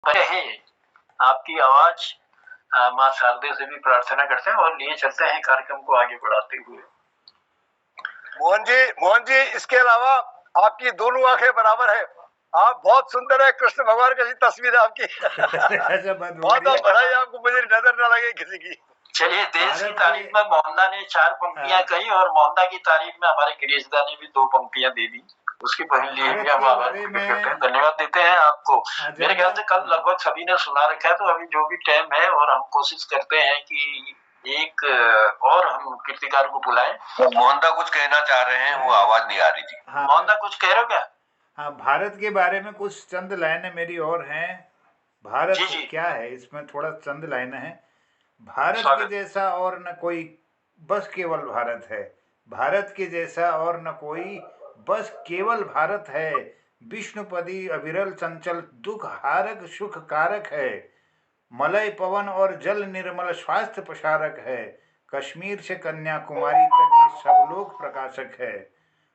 है आपकी आवाज माँ शारदे से भी प्रार्थना करते हैं और लिए चलते हैं कार्यक्रम को आगे बढ़ाते हुए। मोहन जी इसके अलावा आपकी दोनों आंखें बराबर है, आप बहुत सुंदर है, कृष्ण भगवान की तस्वीर है आपकी। बहुत बढ़ाई आपको, मुझे नजर न लगे किसी की। चलिए, देश की तारीफ में मोहनदा ने 4 पंक्तियां कही और मोहनदा की तारीफ में हमारे गिरीशदा ने भी 2 पंक्तियां दे दी। उसके लिए भी हम आभार प्रकट करते हैं, धन्यवाद देते हैं आपको। मेरे ख्याल से कल लगभग सभी ने सुना रखा है, तो अभी जो भी टाइम है और हम कोशिश करते हैं कि एक और हम कीर्तिकार को बुलाएं। मोहनदा कुछ कहना चाह रहे हैं, वो आवाज नहीं आ रही थी। हाँ, मोहनदा कुछ कह रहे हो क्या? हाँ, भारत के बारे में कुछ चंद लाइनें मेरी और हैं। भारत जी। क्या है, इसमें थोड़ा चंद लाइनें हैं। भारत के जैसा और न कोई, बस केवल भारत है। भारत के जैसा और न कोई, बस केवल भारत है। विष्णुपदी अविरल चंचल दुख हारक सुख कारक है। मलय पवन और जल निर्मल स्वास्थ्य प्रसारक है। कश्मीर से कन्याकुमारी तक ये सब लोग प्रकाशक है।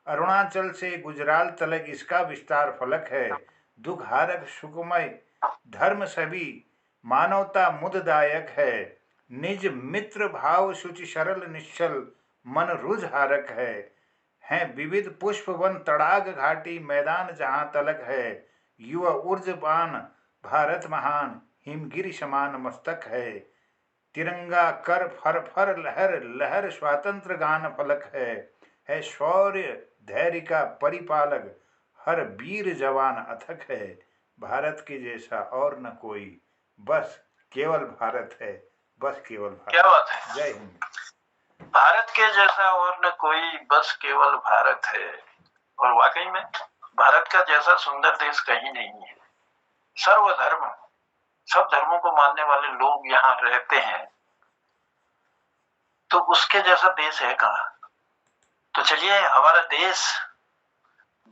अरुणाचल से गुजराल तलक इसका विस्तार फलक है। दुख हारक सुखमय धर्म सभी, मानवता मुददायक है। निज मित्र भाव शुचि सरल निश्चल, मन रुझ हारक है विविध पुष्प वन तड़ाग घाटी मैदान जहाँ तलक है। युवा ऊर्जवान भारत महान, हिमगिरि समान मस्तक है। तिरंगा कर फर फर लहर लहर स्वातंत्र गान फलक है शौर्य धैर्य का परिपालक, हर वीर जवान अथक है। भारत के जैसा और न कोई, बस केवल भारत है, बस केवल भारत। क्या बात है, जय हिंद। भारत के जैसा और न कोई, बस केवल भारत है। और वाकई में भारत का जैसा सुंदर देश कहीं नहीं है। सर्वधर्म, सब धर्मों को मानने वाले लोग यहाँ रहते हैं, तो उसके जैसा देश है कहाँ। तो चलिए, हमारा देश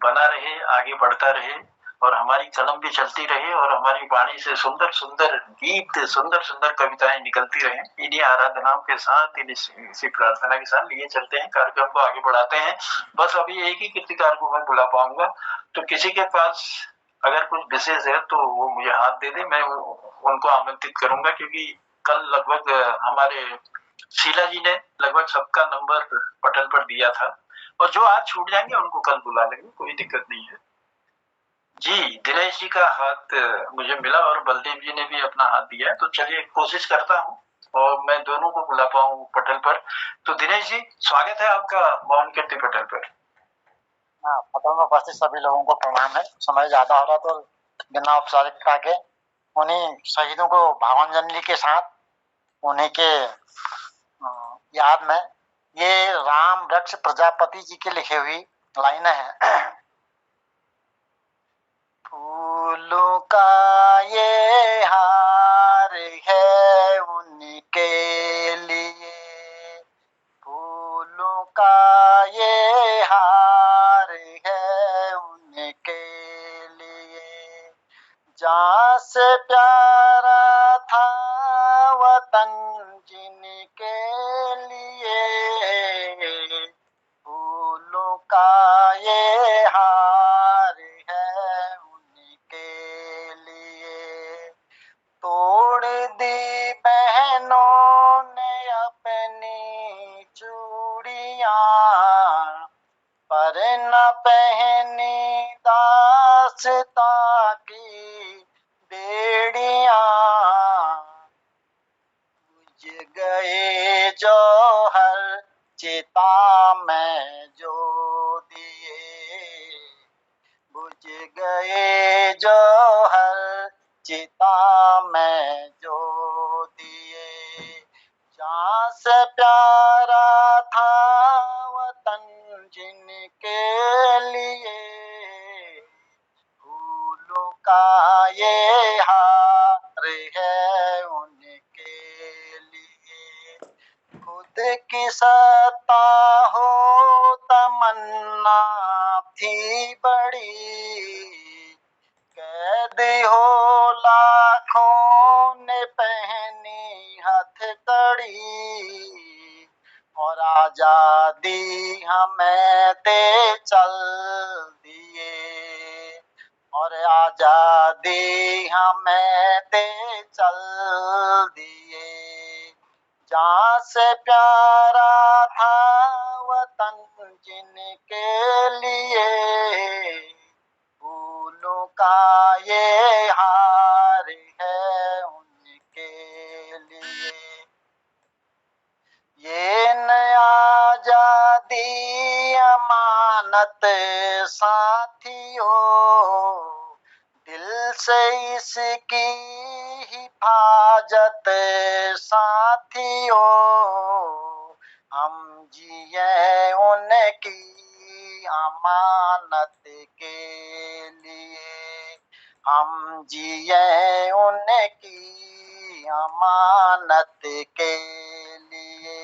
बना रहे, आगे बढ़ता रहे और हमारी कलम भी चलती रहे और हमारी वाणी से सुंदर सुंदर गीत, सुंदर सुंदर कविताएं निकलती रहे। इन्हीं आराधनाओं के साथ, इसी प्रार्थना के साथ लिए चलते हैं, कार्यक्रम को आगे बढ़ाते हैं। बस अभी एक ही कीर्तिकार को मैं बुला पाऊंगा, तो किसी के पास अगर कुछ विशेष है तो वो मुझे हाथ दे दे, मैं उनको आमंत्रित करूंगा, क्योंकि कल लगभग हमारे शीला जी ने लगभग सबका नंबर पटल पर दिया था, और जो आज छूट जाएंगे उनको कल बुला लेंगे, कोई दिक्कत नहीं है। जी, दिनेश जी का हाथ मुझे मिला और बलदेव जी ने भी अपना हाथ दिया है, तो चलिए कोशिश करता हूँ और मैं दोनों को बुला पाऊँ पटल पर। तो दिनेश जी, स्वागत है आपका मौन कीर्ति पटल पर। हाँ, पटल में उपस्थित सभी लोगों को प्रणाम है। समय ज्यादा हो रहा तो बिना औपचारिकता के उन्हीं शहीदों को भावांजलि के साथ उन्हीं के याद में ये राम वृक्ष प्रजापति जी की लिखी हुई लाइनें हैं। फूलों का ये हार है उनके लिए, फूलों का ये हार है उनके लिए, जहाँ से प्यारा था वतन जिनके लिए, फूलों का ये हार है उनके लिए। तोड़ दी बहनों ने अपनी चूड़ियां, पर न पहनी दास्तां की बेड़ियां, बुझ गए जौहर चिता में जो दिए, बुझ गए जौहर चिता में जो दिए, जहाँ से प्यारा था वतन जिनके लिए, फूलों का ये हार है उनके लिए। खुद की सत्ता हो तमन्ना थी बड़ी, कैद हो लाखों ने पहनी हथकड़ी, और आजादी हमें दे चल दिए, और आजादी हमें दे चल दिए, जहाँ से प्यारा था वतन जिनके लिए, फूलों का ये हार है उनके लिए। ये नया आजादी अमानत साथियों, दिल से इसकी हिफाजत साथियों, हम जिए उनकी अमानत के लिए, हम जिए उनकी अमानत के लिए।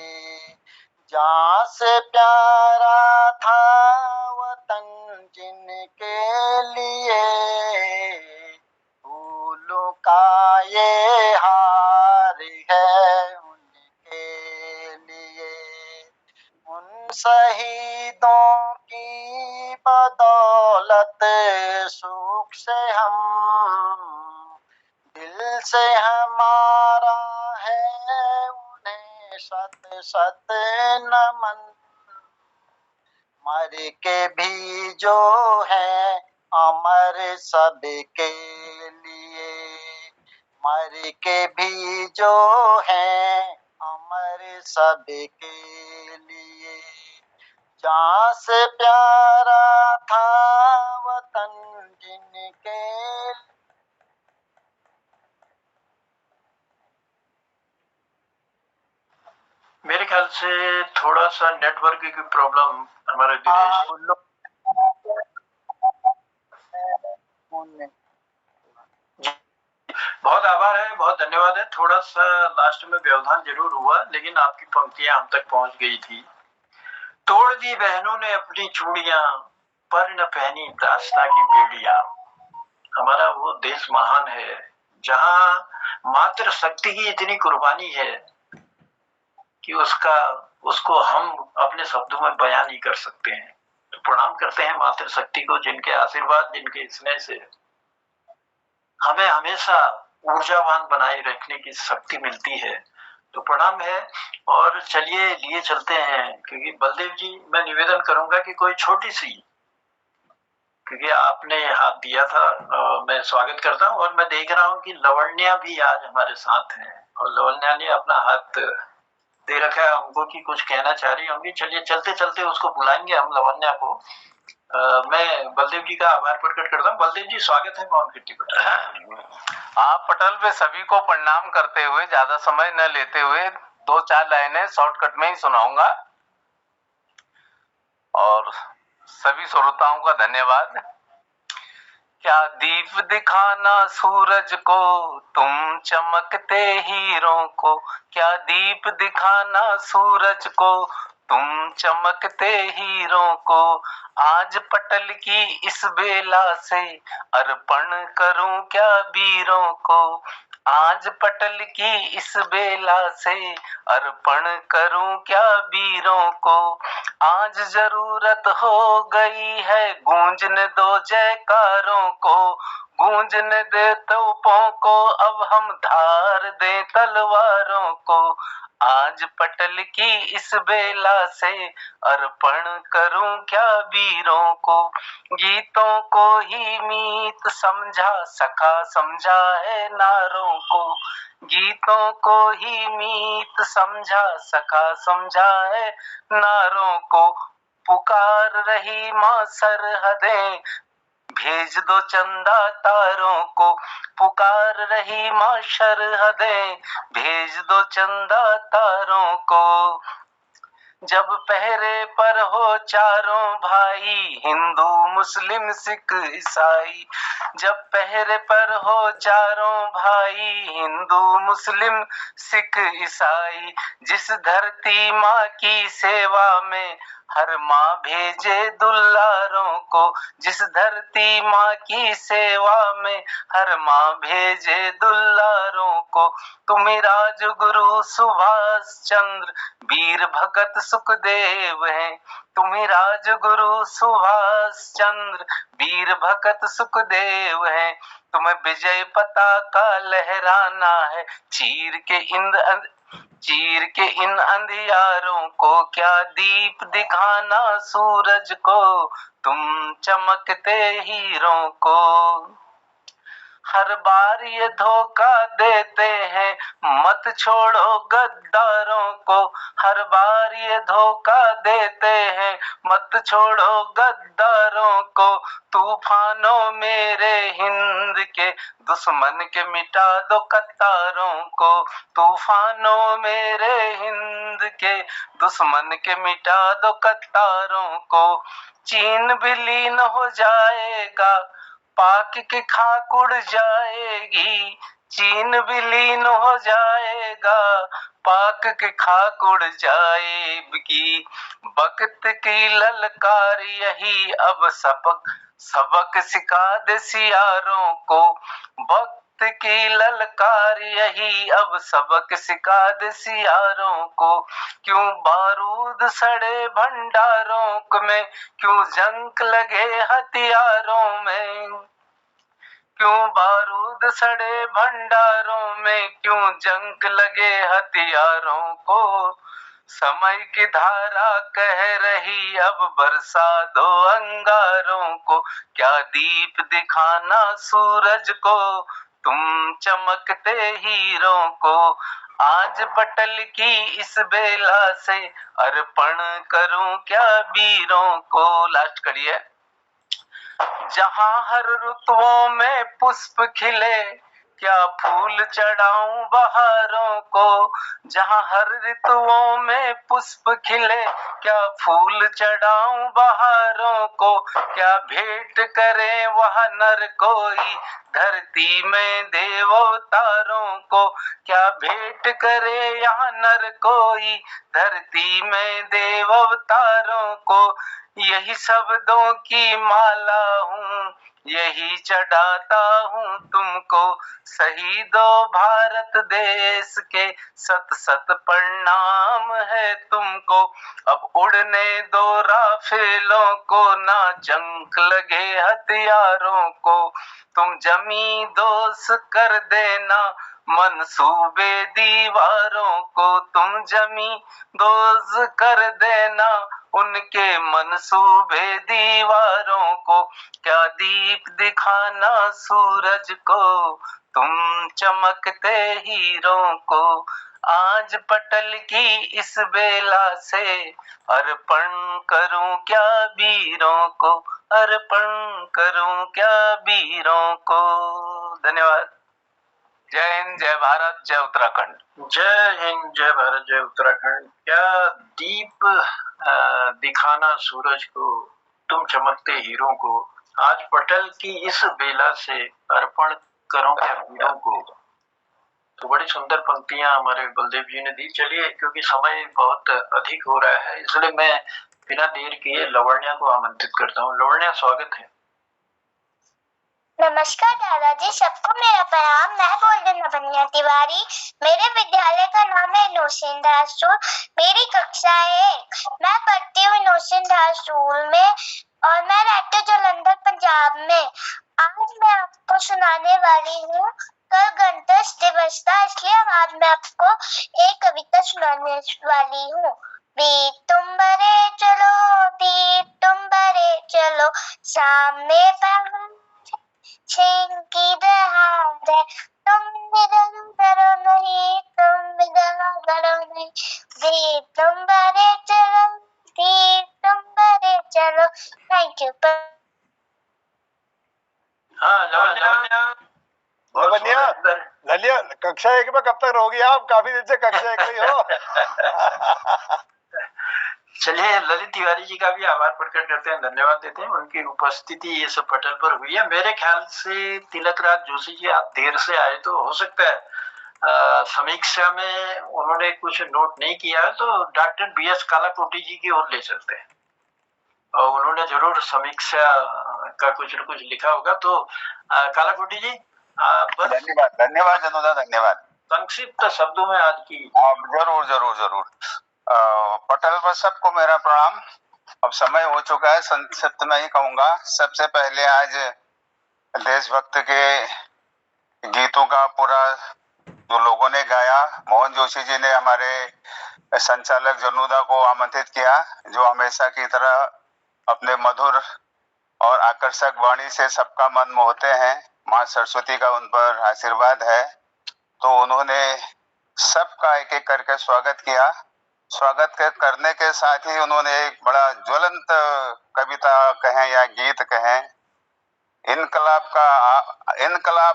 जहाँ से प्यारा था वतन जिनके लिए, फूलों का ये हार है उनके लिए। उन शहीदों की बदौलत सुख से हम, दिल से हमारा है उन्हें शत शत नमन। मर के भी जो है अमर सबके लिए, मर के भी जो है अमर सबके लिए। जहाँ से प्यारा था वतन जिनके, मेरे ख्याल से थोड़ा सा नेटवर्क की प्रॉब्लम हमारे दिनेश। बहुत आभार है, बहुत धन्यवाद है। थोड़ा सा लास्ट में व्यवधान जरूर हुआ, लेकिन आपकी पंक्तियां हम तक पहुंच गई थी। तोड़ दी बहनों ने अपनी चूड़ियां, पर न पहनी दास्ता की बेड़ियां। हमारा वो देश महान है जहां मातृ शक्ति की इतनी कुर्बानी है कि उसको हम अपने शब्दों में बयान नहीं कर सकते हैं। तो प्रणाम करते हैं मातृ शक्ति को, जिनके आशीर्वाद, जिनके स्नेह से हमें हमेशा ऊर्जावान बनाए रखने की शक्ति मिलती है। तो प्रणाम है। और चलिए लिए चलते हैं, क्योंकि बलदेव जी मैं निवेदन करूंगा कि कोई छोटी सी, क्योंकि आपने हाथ दिया था, मैं स्वागत करता हूं। और मैं देख रहा हूं कि लवण्या भी आज हमारे साथ हैं, और लवण्या ने अपना हाथ दे रखा है हमको कि कुछ कहना चाह रही होंगी। चलिए चलते चलते उसको बुलाएंगे हम, लवण्या को। मैं बलदेव जी का आभार प्रकट करता हूँ। बलदेव जी स्वागत है मौन किट्टी पटल। आप पटल पे सभी को प्रणाम करते हुए, ज्यादा समय न लेते हुए 2-4 लाइनें शॉर्टकट में ही सुनाऊंगा, और सभी श्रोताओं का धन्यवाद। क्या दीप दिखाना सूरज को तुम चमकते हीरों को, क्या दीप दिखाना सूरज को तुम चमकते हीरों को, आज पटल की इस बेला से अर्पण करूं क्या वीरों को, आज पटल की इस बेला से अर्पण करूं क्या वीरों को, आज जरूरत हो गई है गूंजने दो जयकारों को, गूंजने दे तोपों को अब हम धार दें तलवारों को, आज पटल की इस बेला से अर्पण करूं क्या वीरों को, गीतों को ही मीत समझा सखा समझा है नारों को, गीतों को ही मीत समझा सखा समझा है नारों को, पुकार रही माँ सरहदें भेज दो चंदा तारों को, पुकार रही माँ सरहदें भेज दो चंदा तारों को, जब पहरे पर हो चारों भाई हिंदू मुस्लिम सिख ईसाई, जब पहरे पर हो चारों भाई, हिंदू मुस्लिम सिख ईसाई, जिस धरती माँ की सेवा में हर माँ भेजे दुलारों को, जिस धरती माँ की सेवा में हर माँ भेजे दुलारों को। तुम्ही राजगुरु सुभाष चंद्र वीर भगत सुखदेव हैं, तुम्ही राजगुरु सुभाष चंद्र वीर भगत सुखदेव हैं। तुम्हें विजय पताका लहराना है, चीर के इन अंधियारों को, क्या दीप दिखाना सूरज को, तुम चमकते हीरों को। हर बार ये धोखा देते हैं, मत छोड़ो गद्दारों को, हर बार ये धोखा देते हैं, मत छोड़ो गद्दारों को। तूफानों मेरे हिंद के दुश्मन के मिटा दो कतारों को, तूफानों मेरे हिंद के दुश्मन के मिटा दो कतारों को। चीन विलीन हो जाएगा, पाक की खाक उड़ जाएगी, चीन विलीन हो जाएगा, पाक की खाक उड़ जाएगी। वक्त की ललकार यही अब सबक सिखा दे सियारों को, वक्त की ललकार यही अब सबक सिखा दे सियारों को। क्यों बारूद सड़े भंडारों में, क्यों जंग लगे हथियारों में, क्यों बारूद सड़े भंडारों में, क्यों जंग लगे हथियारों को। समय की धारा कह रही अब बरसा दो अंगारों को, क्या दीप दिखाना सूरज को, तुम चमकते हीरों को। आज पटल की इस बेला से अर्पण करूं क्या वीरों को। लास्ट कड़ी है। जहां हर ऋतुओं में पुष्प खिले, क्या फूल चढ़ाऊं बहारों को, जहां हर ऋतुओं में पुष्प खिले, क्या फूल चढ़ाऊं बहारों को। क्या भेंट करे वह नर कोई धरती में देव अवतारों को, क्या भेंट करे यहाँ नर कोई धरती में देव अवतारों को। यही शब्दों की माला हूँ, यही चढ़ाता हूँ तुमको, शहीदों भारत देश के सत सत प्रणाम है तुमको। अब उड़ने दो राफेलों को, ना जंग लगे हथियारों को, तुम जमी दोष कर देना मंसूबे दीवारों को, तुम जमी दोष कर देना उनके मंसूबे दीवारों को। क्या दीप दिखाना सूरज को, तुम चमकते हीरों को। आज पटल की इस बेला से अर्पण करूं क्या वीरों को, अर्पण करूं क्या वीरों को। धन्यवाद। जय हिंद, जय भारत, जय उत्तराखंड। जय हिंद, जय भारत, जय उत्तराखंड। क्या दीप दिखाना सूरज को, तुम चमकते हीरों को। आज पटल की इस बेला से अर्पण करो क्या वीरों को। तो बड़ी सुंदर पंक्तियां हमारे बलदेव जी ने दी। चलिए, क्योंकि समय बहुत अधिक हो रहा है, इसलिए मैं बिना देर किए लवण्या को आमंत्रित करता हूँ। लवण्या, स्वागत है। नमस्कार दादाजी, सबको मेरा प्रणाम। मैं बोल रही हूँ लवण्या तिवारी। मेरे विद्यालय का नाम है नौसेन दास स्कूल। मेरी कक्षा है 1। मैं पढ़ती हूँ नौसेन दास स्कूल में और मैं रहती हूँ जालंधर, पंजाब में। आज मैं आपको सुनाने वाली हूँ, कल गणतंत्र दिवस था, इसलिए आज मैं आपको एक कविता सुनाने वाली हूँ। वीर तुम बड़े चलो, वीर तुम बड़े चलो, सामने पहाड़ की दहाड़ है, तुम डरो नहीं, तुम डरो नहीं, वीर तुम बड़े चलो, वीर तुम बड़े चलो। Thank you. हाँ लवण्या, ललिया, कक्षा 1 में कब तक रहोगी आप? काफी दिन से कक्षा 1 में हो। चलिए ललित तिवारी जी का भी आभार प्रकट करते हैं, धन्यवाद देते हैं, उनकी उपस्थिति ये सब पटल पर हुई है। मेरे ख्याल से तिलकराज जोशी जी आप देर से आए तो हो सकता है समीक्षा में उन्होंने कुछ नोट नहीं किया है, तो डॉक्टर BS कालाकोटी जी की ओर ले चलते हैं और उन्होंने जरूर समीक्षा का कुछ न कुछ लिखा होगा। तो कालाकोटी जी धन्यवाद धन्यवाद जनुदा, धन्यवाद। संक्षिप्त शब्दों में आज की जरूर जरूर जरूर पटल पर सबको मेरा प्रणाम। अब समय हो चुका है, संक्षिप्त में ही कहूंगा। सबसे पहले आज देशभक्त के गीतों का पूरा जो लोगों ने गाया, मोहन जोशी जी ने हमारे संचालक जनुदा को आमंत्रित किया, जो हमेशा की तरह अपने मधुर और आकर्षक वाणी से सबका मन मोहते हैं। माँ सरस्वती का उन पर आशीर्वाद है। तो उन्होंने सबका एक एक करके स्वागत किया। स्वागत करने के साथ ही उन्होंने एक बड़ा ज्वलंत कविता कहें या गीत कहें, इनकलाब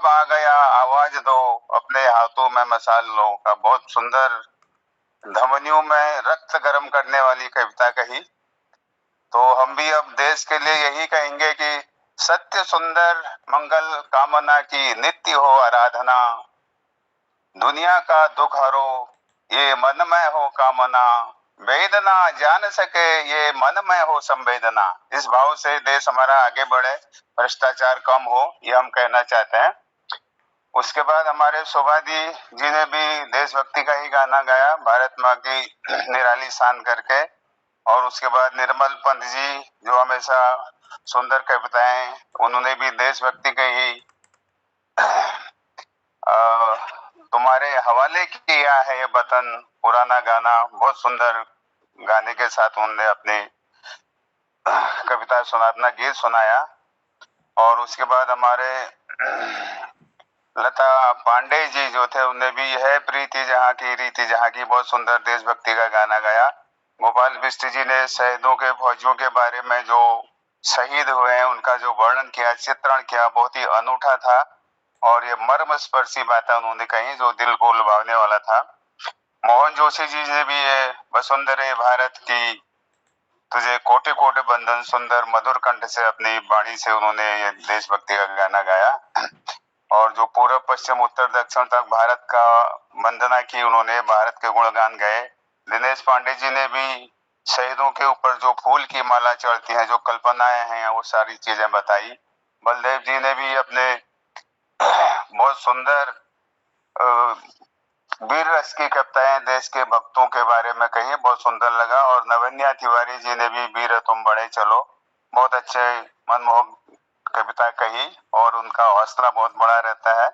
आ गया आवाज दो, अपने हाथों में मसाल लो का बहुत सुंदर धमनियों में रक्त गर्म करने वाली कविता कही। तो हम भी अब देश के लिए यही कहेंगे कि सत्य सुंदर मंगल कामना की नित्य हो आराधना, दुनिया का दुख हरो ये मन में हो कामना, वेदना जान सके ये मन में हो संवेदना। इस भाव से देश हमारा आगे बढ़े, भ्रष्टाचार कम हो, ये हम कहना चाहते हैं। उसके बाद हमारे शोभादी जी ने भी देशभक्ति का ही गाना गाया, भारत माँ की निराली शान करके। और उसके बाद निर्मल पंत जी जो हमेशा सुंदर कविताएं, उन्होंने भी देशभक्ति के ही तुम्हारे हवाले किया है ये वतन पुराना गाना, बहुत सुंदर गाने के साथ उन्होंने अपनी कविता सुनातना गीत सुनाया। और उसके बाद हमारे लता पांडे जी जो थे, उन्हें भी है प्रीति जहाँ की रीति जहाँ की, बहुत सुंदर देशभक्ति का गाना गाया। गोपाल बिष्ट जी ने शहीदों के फौजियों के बारे में जो शहीद हुए हैं उनका जो वर्णन किया, चित्रण किया, बहुत ही अनूठा था और ये मर्मस्पर्शी बातें उन्होंने कही जो दिल को लुभाने वाला था। मोहन जोशी जी ने भी ये वसुंधरे भारत की तुझे कोटि कोटि बंधन सुंदर मधुर कंठ से अपनी वाणी से उन्होंने ये देशभक्ति का गाना गाया। और जो पूर्व पश्चिम उत्तर दक्षिण तक भारत का वंदना की, उन्होंने भारत के गुणगान गाए। दिनेश पांडे जी ने भी शहीदों के ऊपर जो फूल की माला चढ़ती है, जो कल्पनाएं हैं, वो सारी चीजें बताई। बलदेव जी ने भी अपने बहुत सुंदर वीर रस की कविताएं देश के भक्तों के बारे में कही, बहुत सुंदर लगा। और नवन्या तिवारी जी ने भी वीर तुम बड़े चलो, बहुत अच्छे मनमोहक कविता कही और उनका हौसला बहुत बड़ा रहता है।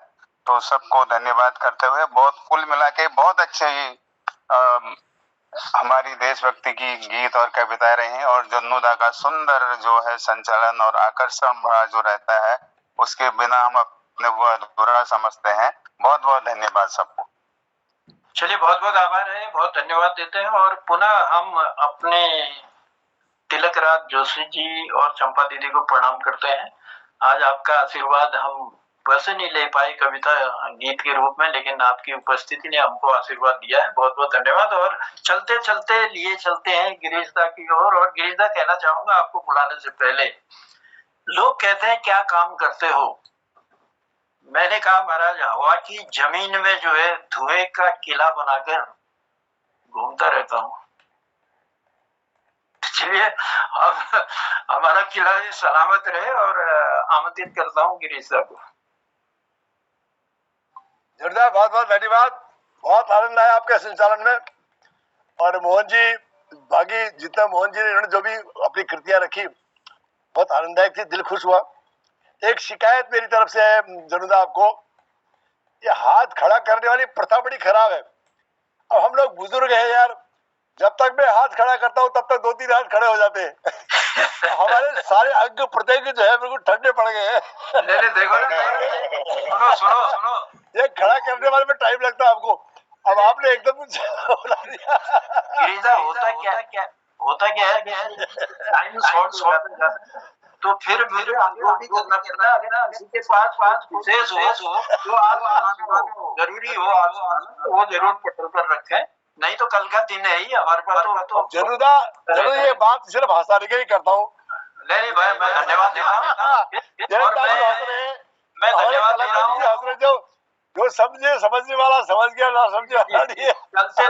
तो सबको धन्यवाद करते हुए बहुत कुल मिला के बहुत अच्छे हमारी देशभक्ति की गीत और कविताएं रही। और जन्नुदा का सुंदर जो है संचालन और आकर्षण भरा जो रहता है, उसके बिना हम अपने वो अधूरा समझते हैं। बहुत बहुत धन्यवाद सबको। चलिए बहुत बहुत आभार है, बहुत धन्यवाद देते हैं। और पुनः हम अपने तिलकराज जोशी जी और चंपा दीदी को प्रणाम करते हैं। आज आपका आशीर्वाद हम वैसे नहीं ले पाए कविता गीत के रूप में, लेकिन आपकी उपस्थिति ने हमको आशीर्वाद दिया है, बहुत बहुत धन्यवाद। और चलते चलते लिए चलते हैं गिरीशदा की ओर। और गिरीशदा कहना चाहूंगा आपको बुलाने से पहले, लोग कहते हैं क्या काम करते हो? मैंने कहा महाराज हवा की जमीन में जो है धुएं का किला बनाकर घूमता रहता हूँ। चलिए अब हमारा किला सलामत रहे और आमंत्रित करता हूँ गिरीश साहब को। जोरदार, बहुत बहुत धन्यवाद। बहुत आनंद आया आपके संचालन में। और मोहन जी, बाकी जितना मोहन जी ने जो भी अपनी कृतियां रखी, बहुत आनंददायक थी, दिल खुश हुआ। एक शिकायत मेरी तरफ से है जनुदा आपको, ये हाथ खड़ा करने वाली प्रथा बड़ी खराब है। अब हम लोग बुजुर्ग हैं यार, जब तक मैं हाथ खड़ा करता हूँ तब तक 2-3 हाथ खड़े हो जाते हैं। हमारे सारे अंग प्रत्यंग जो है बिल्कुल ठंडे पड़ गए हैं। नहीं देखो ना, सुनो ये खड़ा करने वाले में टाइम लगता है आपको, अब आपने एकदम बुला दिया। गिरीशदा होता क्या है टाइम शॉर्ट तो फिर मुझे जो भी करना पड़ता है। अगर किसी के पास विशेष हो जो आप जरूरी हो आप वो जरूर पटल पर रखें। नहीं तो कल का दिन है ही हमारे पास तो जरूर ये बात सिर्फ हंसाने के ही करता हूँ। नहीं भाई, मैं धन्यवाद देता हूँ और मैं धन्यवाद दे रहा हूँ जो समझने वाला समझ गया, ना समझने वाला नहीं है। कल से